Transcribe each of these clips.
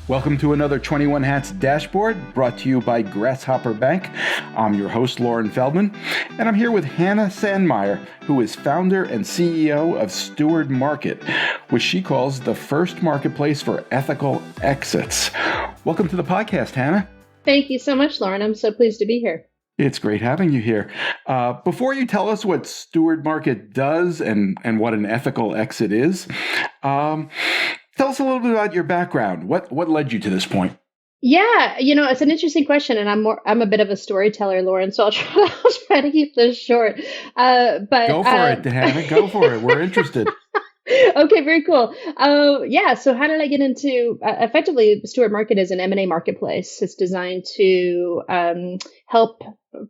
Welcome to another 21 Hats Dashboard brought to you by Grasshopper Bank. I'm your host, Loren Feldman, and I'm here with Hannah Sandmeyer, who is founder and CEO of Steward Market, which she calls the first marketplace for ethical exits. Welcome to the podcast, Hannah. Thank you so much, Loren. I'm so pleased to be here. It's great having you here. Before you tell us what Steward Market does and what an ethical exit is, tell us a little bit about your background. What led you to this point? Yeah, it's an interesting question, and I'm a bit of a storyteller, Loren, so I'll try to keep this short. But go for it, Hannah. Go for it. We're interested. Okay, very cool. So how did I get into effectively Steward Market is an M&A marketplace. It's designed to help,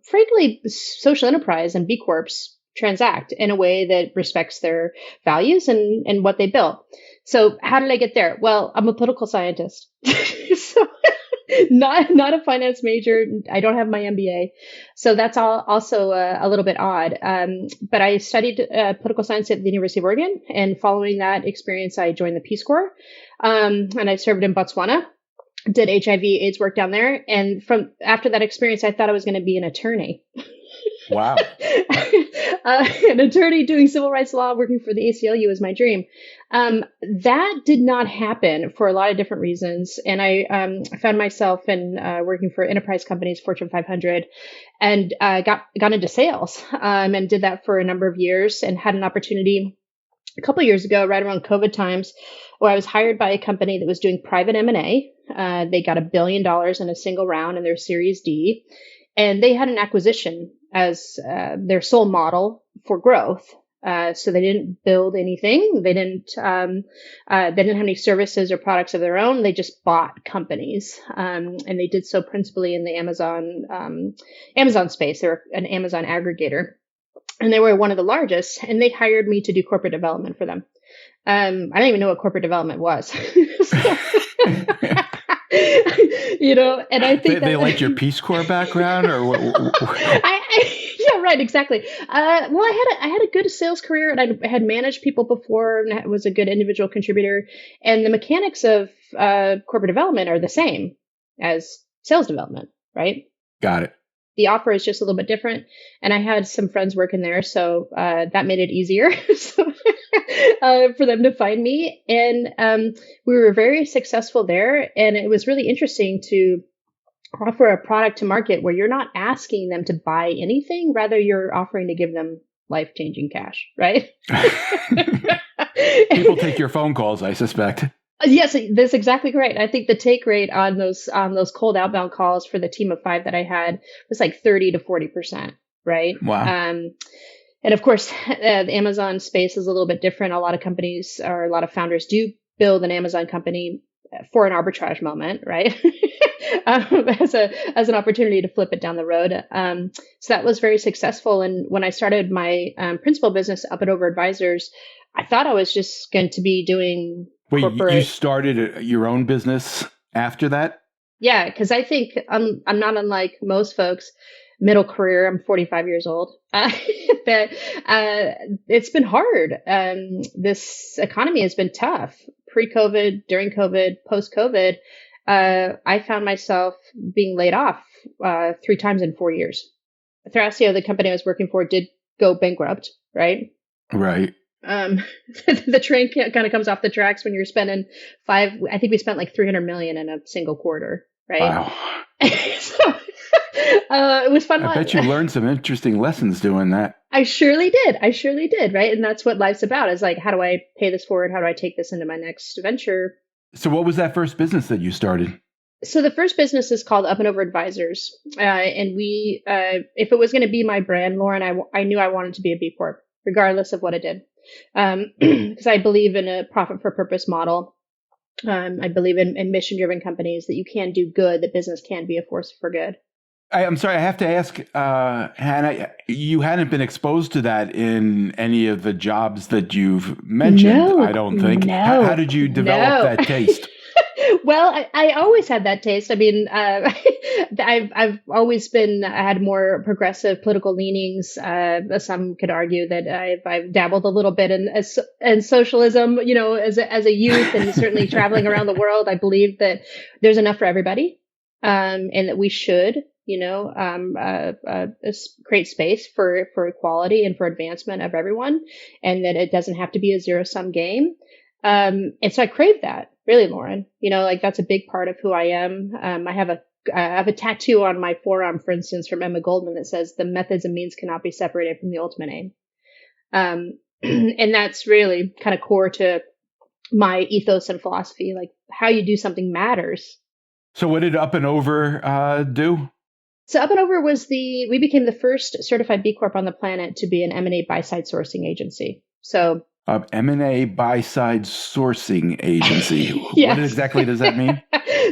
frankly, social enterprise and B Corps transact in a way that respects their values and what they built. So how did I get there? Well, I'm a political scientist. So not a finance major. I don't have my MBA. So that's also a little bit odd. But I studied political science at the University of Oregon. And following that experience, I joined the Peace Corps. And I served in Botswana, did HIV/AIDS work down there. And after that experience, I thought I was going to be an attorney. Wow. An attorney doing civil rights law, working for the ACLU is my dream. That did not happen for a lot of different reasons. And I found myself in working for enterprise companies, Fortune 500, and got into sales and did that for a number of years and had an opportunity a couple of years ago, right around COVID times, where I was hired by a company that was doing private M&A. They got $1 billion in a single round in their Series D. And they had an acquisition as their sole model for growth. So they didn't build anything. They didn't have any services or products of their own. They just bought companies, and they did so principally in the Amazon space. They're an Amazon aggregator, and they were one of the largest. And they hired me to do corporate development for them. I don't even know what corporate development was. And I think they liked your Peace Corps background, or what? Yeah, right, exactly. I had a good sales career, and I had managed people before, and I was a good individual contributor. And the mechanics of corporate development are the same as sales development, right? Got it. The offer is just a little bit different, and I had some friends working there, so that made it easier for them to find me. And we were very successful there, and it was really interesting to offer a product to market where you're not asking them to buy anything, rather you're offering to give them life-changing cash, right? People take your phone calls, I suspect. Yes, that's exactly correct. I think the take rate on those cold outbound calls for the team of 5 that I had was like 30 to 40%, right? Wow. And of course, the Amazon space is a little bit different. A lot of companies or a lot of founders do build an Amazon company for an arbitrage moment, right? As an opportunity to flip it down the road. So that was very successful. And when I started my principal business, Up and Over Advisors, I thought I was just going to be doing corporate. You started your own business after that? Yeah, because I think I'm not unlike most folks. Middle career, I'm 45 years old. That it's been hard. This economy has been tough. Pre-COVID, during COVID, post-COVID. I found myself being laid off 3 times in 4 years. Thrasio, the company I was working for, did go bankrupt, right? Right. The train kind of comes off the tracks when you're spending I think we spent like 300 million in a single quarter, right? Wow. So, it was fun. I bet you learned some interesting lessons doing that. I surely did, right? And that's what life's about, is like, how do I pay this forward? How do I take this into my next venture? So what was that first business that you started? So the first business is called Up and Over Advisors. And we, if it was going to be my brand, Loren, I knew I wanted to be a B Corp, regardless of what it did. Because I believe in a profit for purpose model. I believe in mission-driven companies, that you can do good, that business can be a force for good. I'm sorry, I have to ask, Hannah, you hadn't been exposed to that in any of the jobs that you've mentioned, No, I don't think. no, How did you develop that taste? Well, I always had that taste. I mean, I've always been I had more progressive political leanings. Some could argue that I've dabbled a little bit in socialism, as a youth, and certainly traveling around the world. I believe that there's enough for everybody, and that we should, create space for equality and for advancement of everyone, and that it doesn't have to be a zero sum game. And so I crave that, really, Lauren. Like that's a big part of who I am. I have a tattoo on my forearm, for instance, from Emma Goldman that says the methods and means cannot be separated from the ultimate aim. And that's really kind of core to my ethos and philosophy. Like how you do something matters. So what did Up and Over do? So Up and Over we became the first certified B Corp on the planet to be an M&A buy-side sourcing agency. So M&A buy-side sourcing agency. Yes. What exactly does that mean?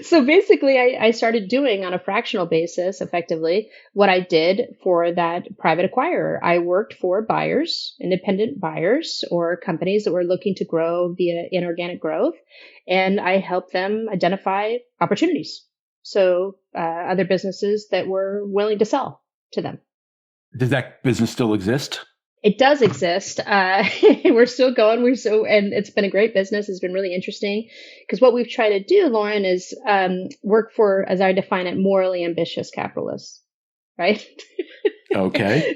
So basically, I started doing on a fractional basis, effectively, what I did for that private acquirer. I worked for buyers, independent buyers, or companies that were looking to grow via inorganic growth, and I helped them identify opportunities. So other businesses that were willing to sell to them. Does that business still exist? It does exist. We're still going. And it's been a great business. It's been really interesting because what we've tried to do, Lauren, is work for, as I define it, morally ambitious capitalists, right? Okay.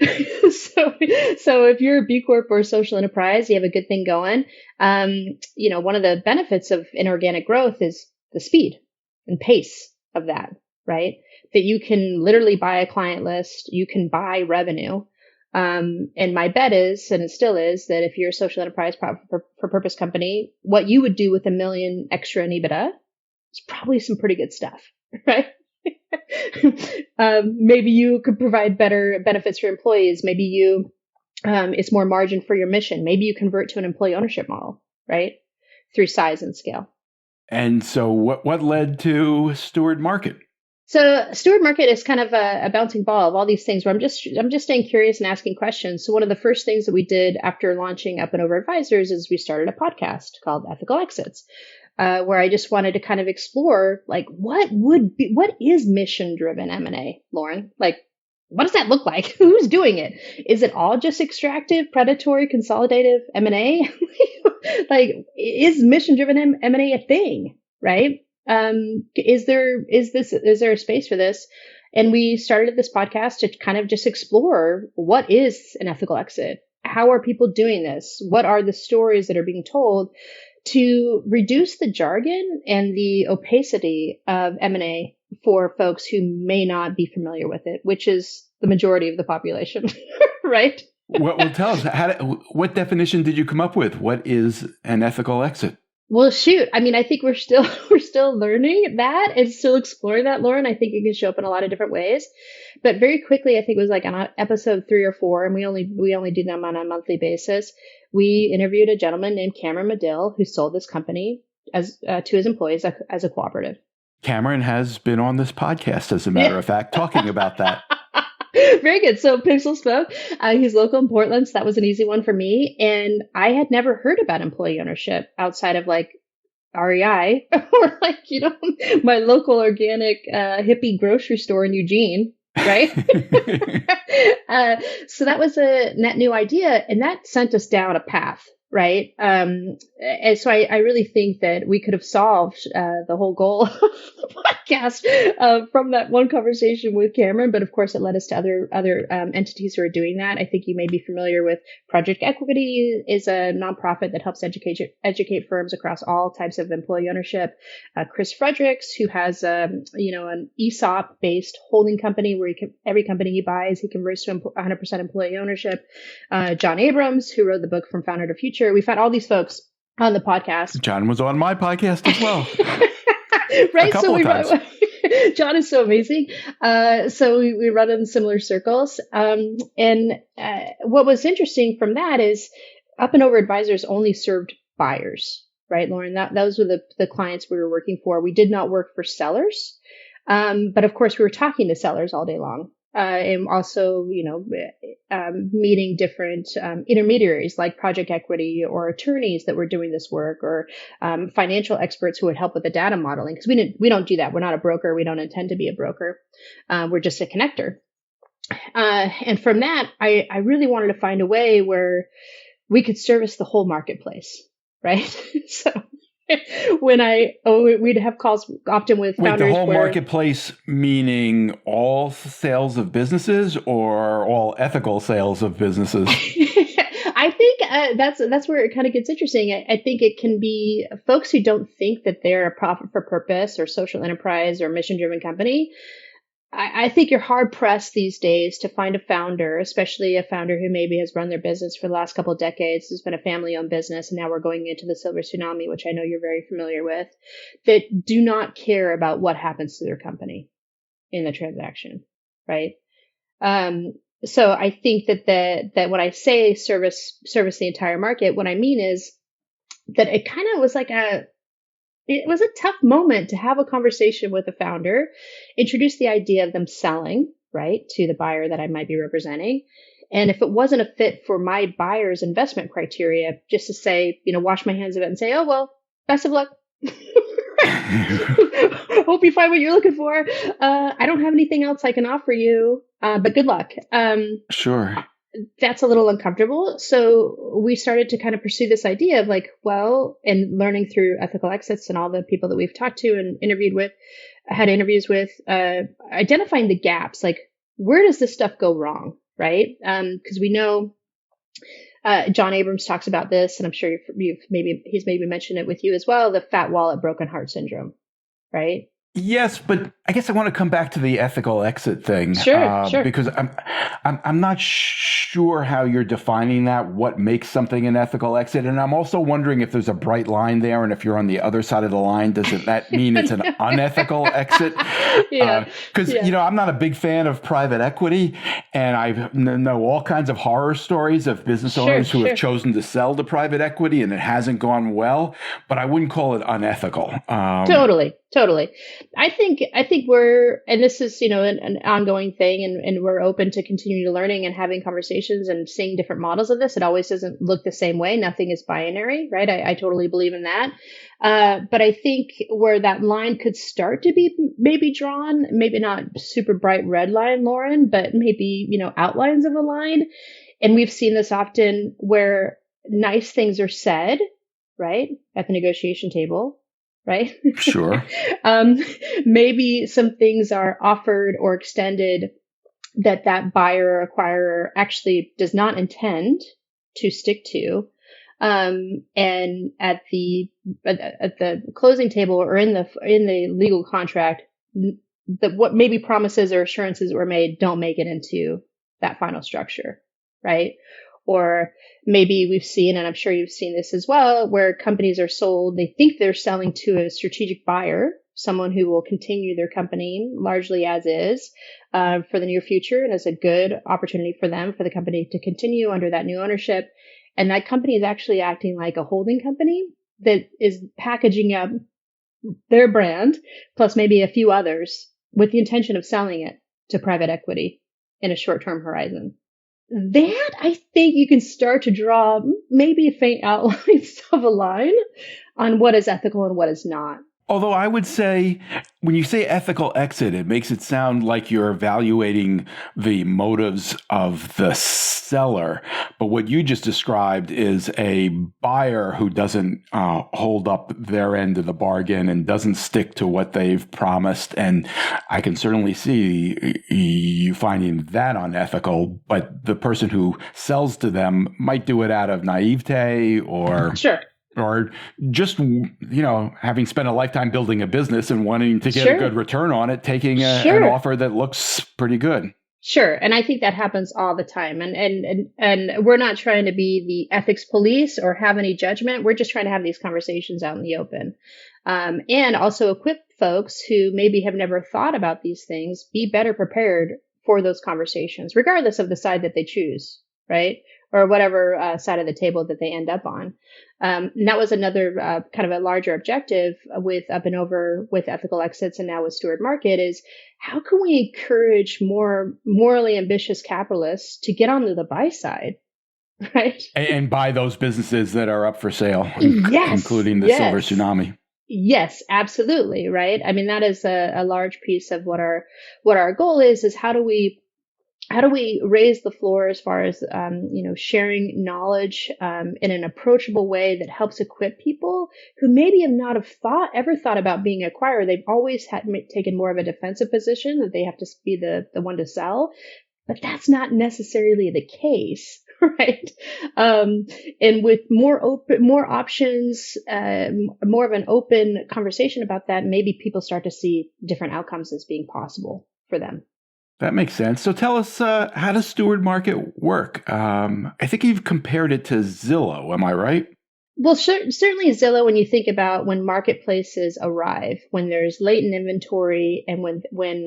So if you're a B Corp or a social enterprise, you have a good thing going. One of the benefits of inorganic growth is the speed and pace of that, right? That you can literally buy a client list, you can buy revenue. And my bet is, and it still is, that if you're a social enterprise for purpose company, what you would do with $1 million extra in EBITDA is probably some pretty good stuff, right? Maybe you could provide better benefits for employees. Maybe it's more margin for your mission. Maybe you convert to an employee ownership model, right? Through size and scale. And so what led to Steward Market? So Steward Market is kind of a bouncing ball of all these things where I'm just staying curious and asking questions. So one of the first things that we did after launching Up and Over Advisors is we started a podcast called Ethical Exits, where I just wanted to kind of explore like what is mission driven M&A, Lauren? Like what does that look like? Who's doing it? Is it all just extractive, predatory, consolidative M&A? Like is mission driven M&A a thing, right? Is there a space for this? And we started this podcast to kind of just explore what is an ethical exit? How are people doing this? What are the stories that are being told to reduce the jargon and the opacity of M&A for folks who may not be familiar with it, which is the majority of the population, right? Well, tell us, what definition did you come up with? What is an ethical exit? Well, shoot. I mean, I think we're still learning that and still exploring that, Lauren. I think it can show up in a lot of different ways. But very quickly, I think it was like on episode 3 or 4, and we only do them on a monthly basis. We interviewed a gentleman named Cameron Medill who sold this company as to his employees as a cooperative. Cameron has been on this podcast, as a matter of fact, talking about that. Very good. So Pixel spoke. He's local in Portland, so that was an easy one for me. And I had never heard about employee ownership outside of like REI or like, my local organic hippie grocery store in Eugene, right? So that was a net new idea, and that sent us down a path. Right. And so I really think that we could have solved the whole goal of the podcast from that one conversation with Cameron. But of course, it led us to other entities who are doing that. I think you may be familiar with Project Equity is a nonprofit that helps educate firms across all types of employee ownership. Chris Fredericks, who has an ESOP based holding company where every company he buys, he converts to 100% employee ownership. John Abrams, who wrote the book From Founder to Future. We've had all these folks on the podcast. John was on my podcast as well. Right. A couple of times. John is so amazing. So we run in similar circles. And what was interesting from that is Up and Over Advisors only served buyers, right, Lauren? Those were the clients we were working for. We did not work for sellers. But of course, we were talking to sellers all day long. and also, meeting different intermediaries like project equity or attorneys that were doing this work, or financial experts who would help with the data modeling. Because we don't do that. We're not a broker. We don't intend to be a broker. We're just a connector. And from that, I really wanted to find a way where we could service the whole marketplace, right? So we'd have calls often with Wait, founders. the whole marketplace, meaning all sales of businesses or all ethical sales of businesses? I think that's where it kind of gets interesting. I think it can be folks who don't think that they're a profit for purpose or social enterprise or mission driven company. I think you're hard pressed these days to find a founder, especially a founder who maybe has run their business for the last couple of decades, has been a family owned business, and now we're going into the silver tsunami, which I know you're very familiar with, that do not care about what happens to their company in the transaction, right? So I think that when I say service the entire market, what I mean is that it kind of was like it was a tough moment to have a conversation with a founder, introduce the idea of them selling, right, to the buyer that I might be representing. And if it wasn't a fit for my buyer's investment criteria, just to say, wash my hands of it and say, oh, well, best of luck. Hope you find what you're looking for. I don't have anything else I can offer you, but good luck. Sure. That's a little uncomfortable. So we started to kind of pursue this idea of and learning through ethical exits and all the people that we've talked to and had interviews with, identifying the gaps, like where does this stuff go wrong, right? Because we know John Abrams talks about this, and I'm sure he's maybe mentioned it with you as well, the fat wallet, broken heart syndrome, right? Yes, but I guess I want to come back to the ethical exit thing. Sure. Because I'm not sure how you're defining that, what makes something an ethical exit. And I'm also wondering if there's a bright line there, and if you're on the other side of the line, that mean it's an unethical exit? Yeah. Because, I'm not a big fan of private equity, and I know all kinds of horror stories of business owners who have chosen to sell to private equity and it hasn't gone well, but I wouldn't call it unethical. Totally. I think we're, and this is, an ongoing thing, and we're open to continue learning and having conversations and seeing different models of this. It always doesn't look the same way. Nothing is binary, right? I totally believe in that. But I think where that line could start to be maybe drawn, maybe not super bright red line, Lauren, but maybe, outlines of a line. And we've seen this often where nice things are said, right, at the negotiation table. Right? Sure. Maybe some things are offered or extended that buyer or acquirer actually does not intend to stick to. And at the closing table or in the legal contract, what maybe promises or assurances were made don't make it into that final structure, right? Or maybe we've seen, and I'm sure you've seen this as well, where companies are sold, they think they're selling to a strategic buyer, someone who will continue their company largely as is for the near future, and as a good opportunity for the company to continue under that new ownership. And that company is actually acting like a holding company that is packaging up their brand, plus maybe a few others, with the intention of selling it to private equity in a short-term horizon. That, I think you can start to draw maybe faint outlines of a line on what is ethical and what is not. Although I would say, when you say ethical exit, it makes it sound like you're evaluating the motives of the seller. But what you just described is a buyer who doesn't hold up their end of the bargain and doesn't stick to what they've promised. And I can certainly see you finding that unethical, but the person who sells to them might do it out of naivete or... Sure. Or just, having spent a lifetime building a business and wanting to get a good return on it, taking an offer that looks pretty good. Sure. And I think that happens all the time. And we're not trying to be the ethics police or have any judgment. We're just trying to have these conversations out in the open. And also equip folks who maybe have never thought about these things, be better prepared for those conversations, regardless of the side that they choose. right? Or whatever side of the table that they end up on. And that was another kind of a larger objective with Up and Over, with Ethical Exits, and now with Steward Market, is how can we encourage more morally ambitious capitalists to get onto the buy side, right? And buy those businesses that are up for sale, Yes, including the yes. Silver Tsunami. Yes, absolutely, right? I mean, that is a large piece of what our goal is how do we raise the floor as far as sharing knowledge in an approachable way that helps equip people who maybe have not have ever thought about being an acquirer. They've always taken more of a defensive position, that they have to be the one to sell, but that's not necessarily the case, right? And with more options, more of an open conversation about that, maybe people start to see different outcomes as being possible for them. That makes sense. So tell us, how does Steward Market work? I think you've compared it to Zillow. Am I right? Well, certainly Zillow, when you think about when marketplaces arrive, when there's latent inventory, and when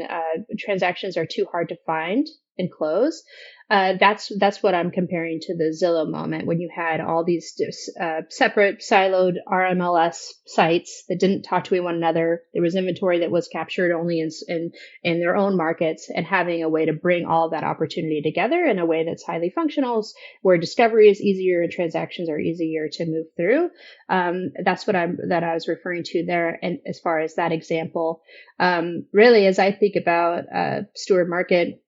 transactions are too hard to find and close, that's what I'm comparing to the Zillow moment, when you had all these separate siloed RMLS sites that didn't talk to one another. There was inventory that was captured only in their own markets, and having a way to bring all that opportunity together in a way that's highly functional, where discovery is easier and transactions are easier to move through. That's what I was referring to there. And as far as that example, really, as I think about Steward Market,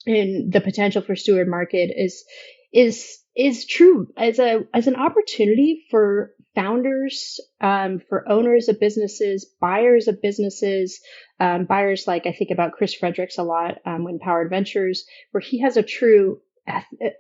and the potential for Steward Market is true as an opportunity for founders, for owners of businesses, buyers of businesses, buyers, like I think about Chris Fredericks a lot, when Powered Ventures, where he has a true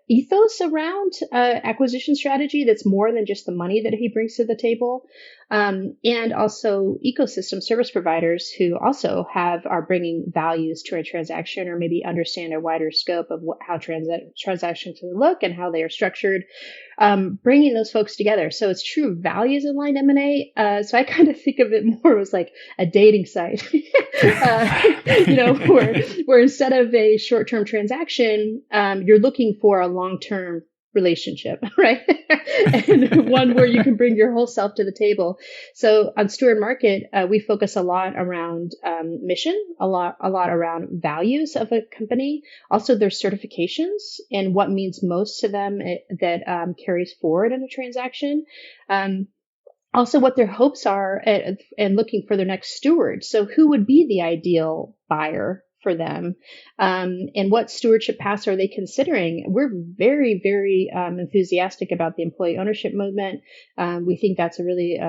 ethos around acquisition strategy that's more than just the money that he brings to the table, and also ecosystem service providers who also are bringing values to a transaction, or maybe understand a wider scope of how transactions look and how they are structured, bringing those folks together. So it's true values aligned M&A. So I kind of think of it more as like a dating site, where instead of a short-term transaction, you're looking for a long-term relationship, right? And one where you can bring your whole self to the table. So on Steward Market, we focus a lot around mission, a lot around values of a company, also their certifications and what means most to them that carries forward in a transaction. Also what their hopes are, and looking for their next steward. So who would be the ideal buyer for them, and what stewardship paths are they considering? We're very, very enthusiastic about the employee ownership movement. We think that's really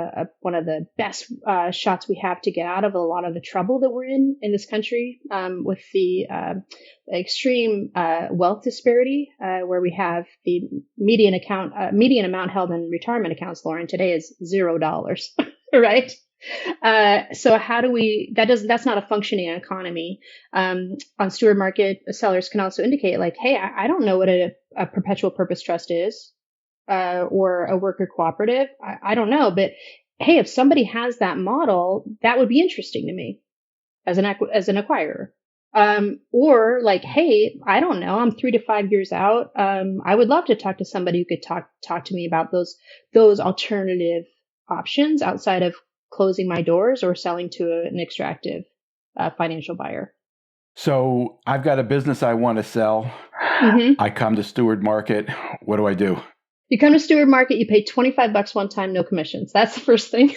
one of the best shots we have to get out of a lot of the trouble that we're in this country, with the extreme wealth disparity, where we have the median amount held in retirement accounts, Lauren, today is $0, right? So how do that's not a functioning economy. On Steward Market, sellers can also indicate like, hey, I don't know what a perpetual purpose trust is, or a worker cooperative. I don't know, but hey, if somebody has that model, that would be interesting to me as an acquirer. Or like, hey, I don't know, I'm 3 to 5 years out. I would love to talk to somebody who could talk to me about those alternative options outside of closing my doors or selling to an extractive financial buyer. So I've got a business I want to sell. Mm-hmm. I come to Steward Market. What do I do? You come to Steward Market, you pay $25 one time, no commissions. That's the first thing.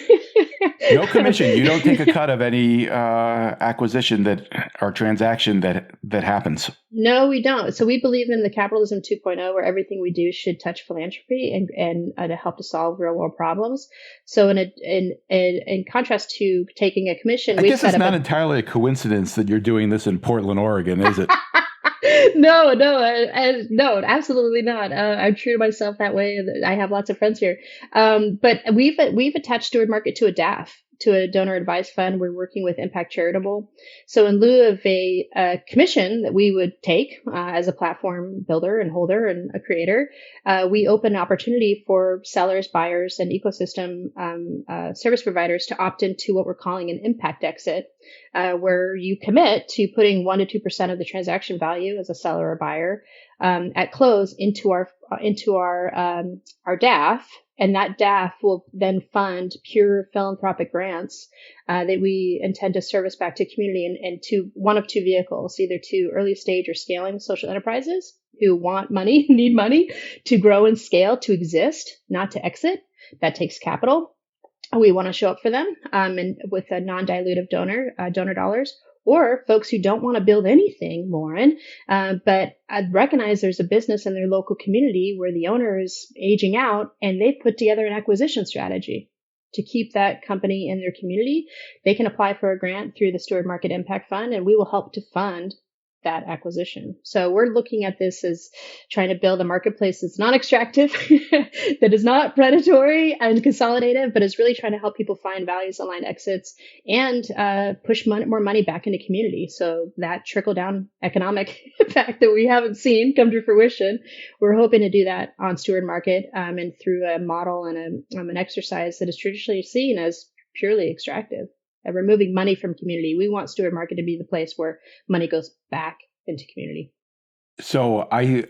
No commission. You don't take a cut of any acquisition or transaction that happens. No, we don't. So we believe in the capitalism 2.0, where everything we do should touch philanthropy and to help to solve real world problems. So in contrast to taking a commission, I guess it's not entirely a coincidence that you're doing this in Portland, Oregon, is it? No, absolutely not. I'm true to myself that way. I have lots of friends here. But we've attached Steward Market to a DAF, to a donor advised fund. We're working with Impact Charitable. So in lieu of a commission that we would take as a platform builder and holder and a creator, we open an opportunity for sellers, buyers, and ecosystem service providers to opt into what we're calling an impact exit, where you commit to putting 1% to 2% of the transaction value as a seller or buyer at close into our DAF, and that DAF will then fund pure philanthropic grants that we intend to service back to community and to one of two vehicles, either to early stage or scaling social enterprises who want money, need money to grow and scale, to exist, not to exit. That takes capital. We want to show up for them and with a non-dilutive donor dollars, or folks who don't want to build anything, Lauren, but recognize there's a business in their local community where the owner is aging out and they've put together an acquisition strategy to keep that company in their community. They can apply for a grant through the Steward Market Impact Fund, and we will help to fund that acquisition. So we're looking at this as trying to build a marketplace that's not extractive, that is not predatory and consolidative, but is really trying to help people find values aligned exits and push more money back into community. So that trickle down economic impact that we haven't seen come to fruition, we're hoping to do that on Steward Market and through a model and an exercise that is traditionally seen as purely extractive. Removing money from community. We want Steward Market to be the place where money goes back into community. So I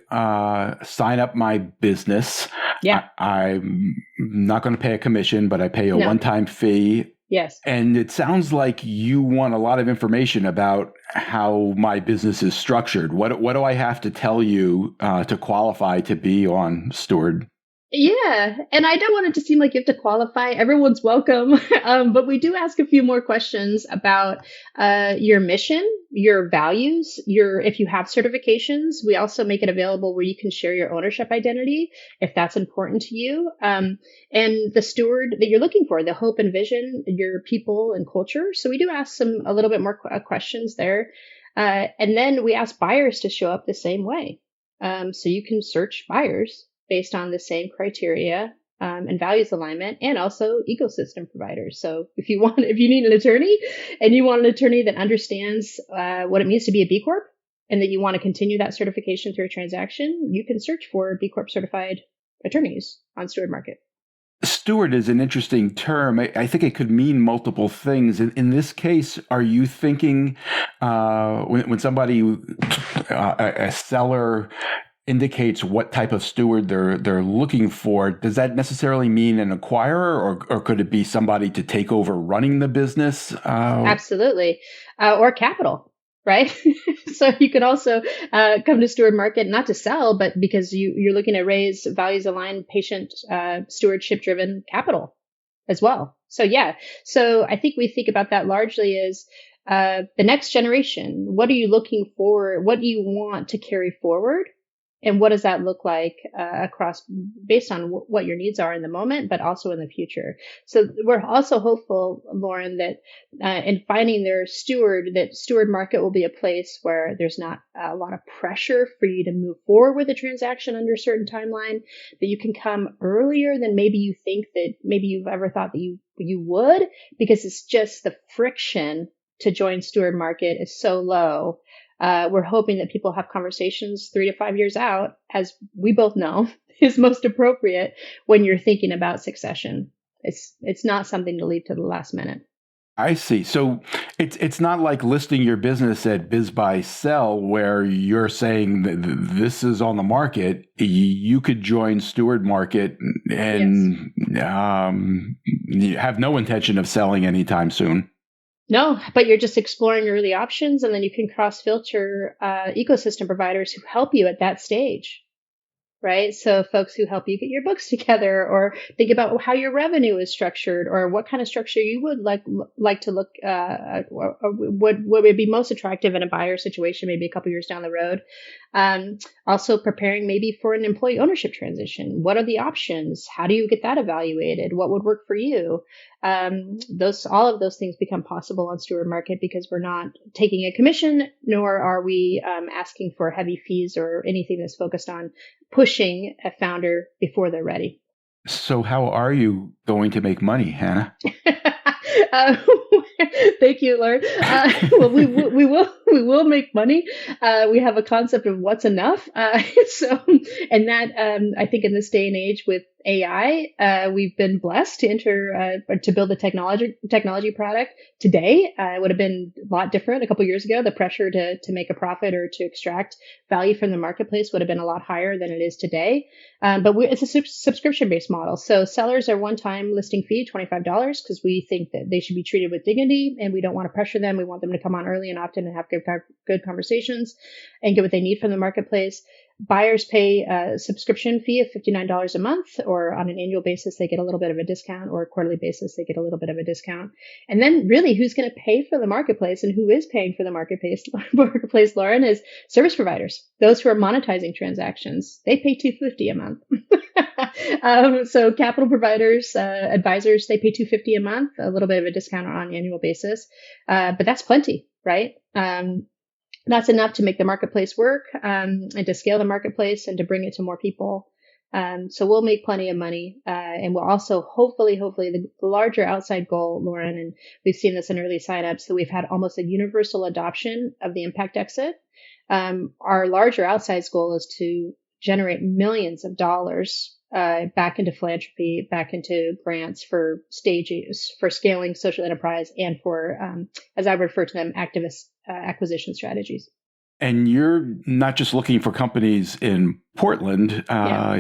sign up my business. Yeah. I'm not going to pay a commission, but I pay a one-time fee. Yes. And it sounds like you want a lot of information about how my business is structured. What do I have to tell you to qualify to be on Steward? Yeah. And I don't want it to seem like you have to qualify. Everyone's welcome. But we do ask a few more questions about your mission, your values, if you have certifications. We also make it available where you can share your ownership identity if that's important to you. And the steward that you're looking for, the hope and vision, your people and culture. So we do ask a little bit more questions there. And then we ask buyers to show up the same way. So you can search buyers based on the same criteria and values alignment, and also ecosystem providers. So if you need an attorney and you want an attorney that understands what it means to be a B Corp and that you want to continue that certification through a transaction, you can search for B Corp certified attorneys on Steward Market. Steward is an interesting term. I think it could mean multiple things. In this case, are you thinking when somebody, a seller, indicates what type of steward they're looking for, does that necessarily mean an acquirer, or could it be somebody to take over running the business? Absolutely. Or capital, right? So you could also come to Steward Market, not to sell, but because you're looking to raise values aligned, patient stewardship driven capital as well. So yeah. So I think we think about that largely as the next generation. What are you looking for? What do you want to carry forward? And what does that look like based on what your needs are in the moment, but also in the future? So we're also hopeful, Lauren, that in finding their steward, that Steward Market will be a place where there's not a lot of pressure for you to move forward with a transaction under a certain timeline, that you can come earlier than maybe you think that maybe you've ever thought that you would, because it's just the friction to join Steward Market is so low. We're hoping that people have conversations 3 to 5 years out, as we both know is most appropriate when you're thinking about succession. It's not something to leave to the last minute. I see. So it's not like listing your business at BizBuySell where you're saying that this is on the market. You could join Steward Market and you have no intention of selling anytime soon. No, but you're just exploring early options, and then you can cross-filter ecosystem providers who help you at that stage, right? So folks who help you get your books together, or think about how your revenue is structured, or what kind of structure you would like to look or would be most attractive in a buyer situation, maybe a couple years down the road. Also preparing maybe for an employee ownership transition. What are the options? How do you get that evaluated? What would work for you? All of those things become possible on Steward Market because we're not taking a commission, nor are we asking for heavy fees or anything that's focused on pushing a founder before they're ready. So how are you going to make money, Hannah? Uh, Thank you, Lauren. Well, we will make money. We have a concept of what's enough. So, and that I think in this day and age with AI, we've been blessed to enter to build a technology product today. It would have been a lot different a couple years ago. The pressure to make a profit or to extract value from the marketplace would have been a lot higher than it is today. But it's a subscription-based model. So sellers are one-time listing fee, $25, because we think that they should be treated with dignity and we don't want to pressure them. We want them to come on early and often and have good conversations and get what they need from the marketplace. Buyers pay a subscription fee of $59 a month, or on an annual basis, they get a little bit of a discount, or a quarterly basis, they get a little bit of a discount. And then really who's going to pay for the marketplace and who is paying for the marketplace, Lauren, is service providers. Those who are monetizing transactions, they pay $250 a month. So capital providers, advisors, they pay $250 a month, a little bit of a discount on an annual basis. But that's plenty, right? That's enough to make the marketplace work, and to scale the marketplace and to bring it to more people. So we'll make plenty of money. And we'll also hopefully the larger outside goal, Lauren, and we've seen this in early signups. So we've had almost a universal adoption of the impact exit. Our larger outside goal is to generate millions of dollars back into philanthropy, back into grants for stages, for scaling social enterprise, and for, as I refer to them, activist acquisition strategies. And you're not just looking for companies in Portland. Yeah.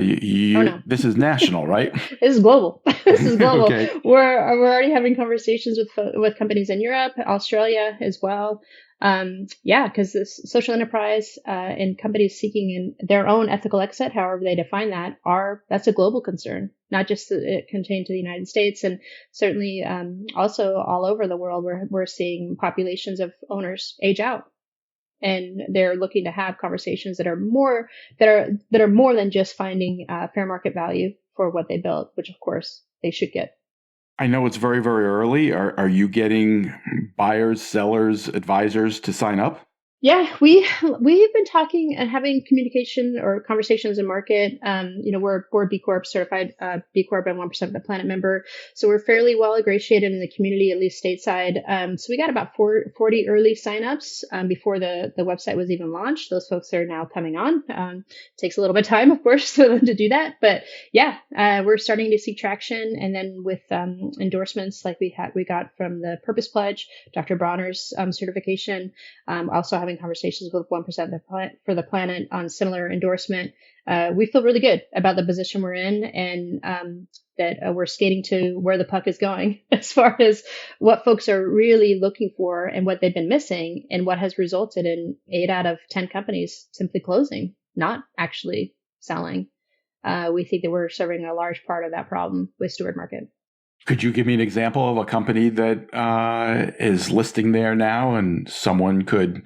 No. This is national, right? This is global. This is global. Okay. We're already having conversations with companies in Europe, Australia as well. Because this social enterprise and companies seeking in their own ethical exit, however they define that, that's a global concern, not just contained to the United States, and certainly also all over the world. We're seeing populations of owners age out, and they're looking to have conversations that are more than just finding fair market value for what they built, which of course they should get. I know it's very, very early. Are you getting buyers, sellers, advisors to sign up? Yeah, we've been talking and having communication or conversations in market. We're B Corp certified, B Corp and 1% of the Planet member. So we're fairly well ingratiated in the community, at least stateside. So we got about 40 early signups before the website was even launched. Those folks are now coming on. Takes a little bit of time, of course, for them to do that. But yeah, we're starting to see traction. And then with endorsements like we got from the Purpose Pledge, Dr. Bronner's certification, also having conversations with 1% for the Planet on similar endorsement. We feel really good about the position we're in, and that we're skating to where the puck is going as far as what folks are really looking for and what they've been missing, and what has resulted in 8 out of 10 companies simply closing, not actually selling. We think that we're serving a large part of that problem with Steward Market. Could you give me an example of a company that is listing there now and someone could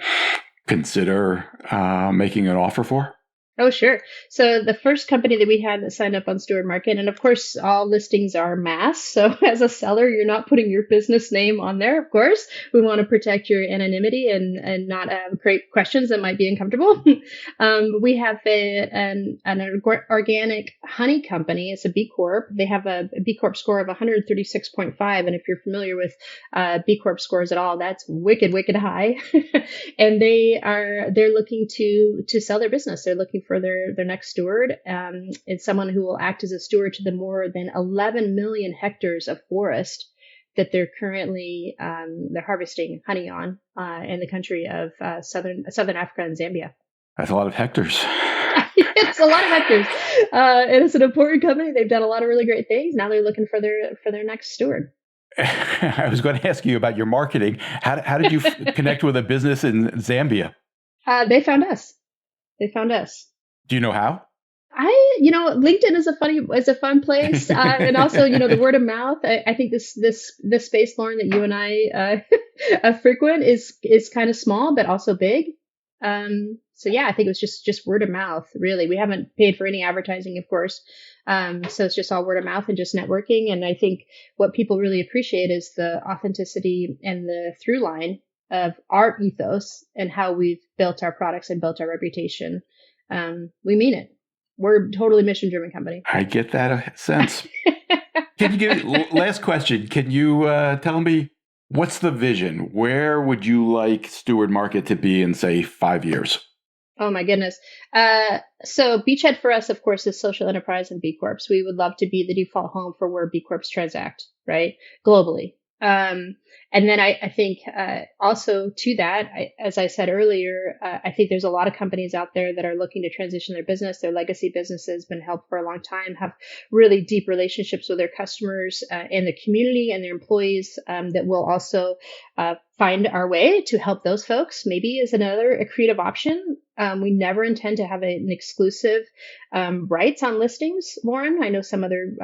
consider making an offer for? Oh, sure. So the first company that we had that signed up on Steward Market, and of course, all listings are mass. So as a seller, you're not putting your business name on there. Of course, we want to protect your anonymity and not create questions that might be uncomfortable. We have an organic honey company. It's a B Corp. They have a B Corp score of 136.5. And if you're familiar with B Corp scores at all, that's wicked, wicked high. And they're looking to sell their business. They're looking for their next steward. It's someone who will act as a steward to the more than 11 million hectares of forest that they're currently they're harvesting honey on in the country of southern Africa and Zambia. That's a lot of hectares. It's a lot of hectares. And it's an important company. They've done a lot of really great things. Now they're looking for their next steward. I was going to ask you about your marketing. How did you connect with a business in Zambia? They found us. Do you know how? LinkedIn is a fun place. And also, the word of mouth. I think this space, Lauren, that you and I frequent is kind of small, but also big. So yeah, I think it was just word of mouth, really. We haven't paid for any advertising, of course. So it's just all word of mouth and just networking. And I think what people really appreciate is the authenticity and the through line of our ethos and how we've built our products and built our reputation. We mean it. We're a totally mission-driven company. I get that sense. Can you give last question? Can you tell me what's the vision? Where would you like Steward Market to be in, say, 5 years? Oh my goodness. So Beachhead for us, of course, is social enterprise and B Corps. We would love to be the default home for where B Corps transact, right? Globally. And then I think also to that, as I said earlier, I think there's a lot of companies out there that are looking to transition their business. Their legacy business has been helped for a long time, have really deep relationships with their customers and the community and their employees that will also find our way to help those folks. Maybe as another accretive option. We never intend to have an exclusive rights on listings, Lauren. I know some other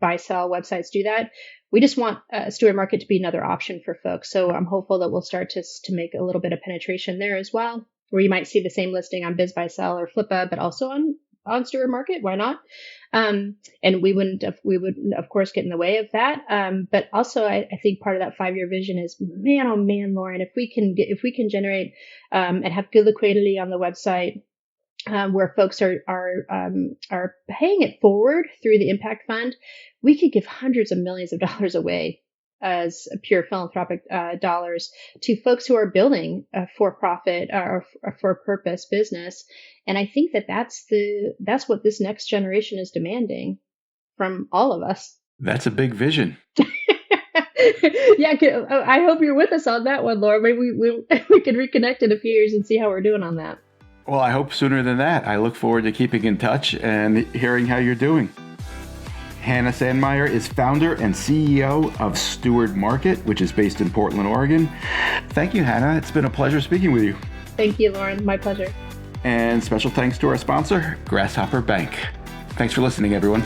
buy-sell websites do that. We just want Steward Market to be another option for folks. So I'm hopeful that we'll start to make a little bit of penetration there as well, where you might see the same listing on BizBuySell or Flippa, but also on Steward Market. Why not? And we would of course get in the way of that. But also I think part of that 5-year vision is, man, oh man, Lauren, if we can generate and have good liquidity on the website, where folks are paying it forward through the impact fund, we could give hundreds of millions of dollars away as pure philanthropic dollars to folks who are building a for-profit or for-purpose business. And I think that's what this next generation is demanding from all of us. That's a big vision. Yeah, I hope you're with us on that one, Laura. Maybe we can reconnect in a few years and see how we're doing on that. Well, I hope sooner than that. I look forward to keeping in touch and hearing how you're doing. Hannah Sandmeyer is founder and CEO of Steward Market, which is based in Portland, Oregon. Thank you, Hannah. It's been a pleasure speaking with you. Thank you, Lauren. My pleasure. And special thanks to our sponsor, Grasshopper Bank. Thanks for listening, everyone.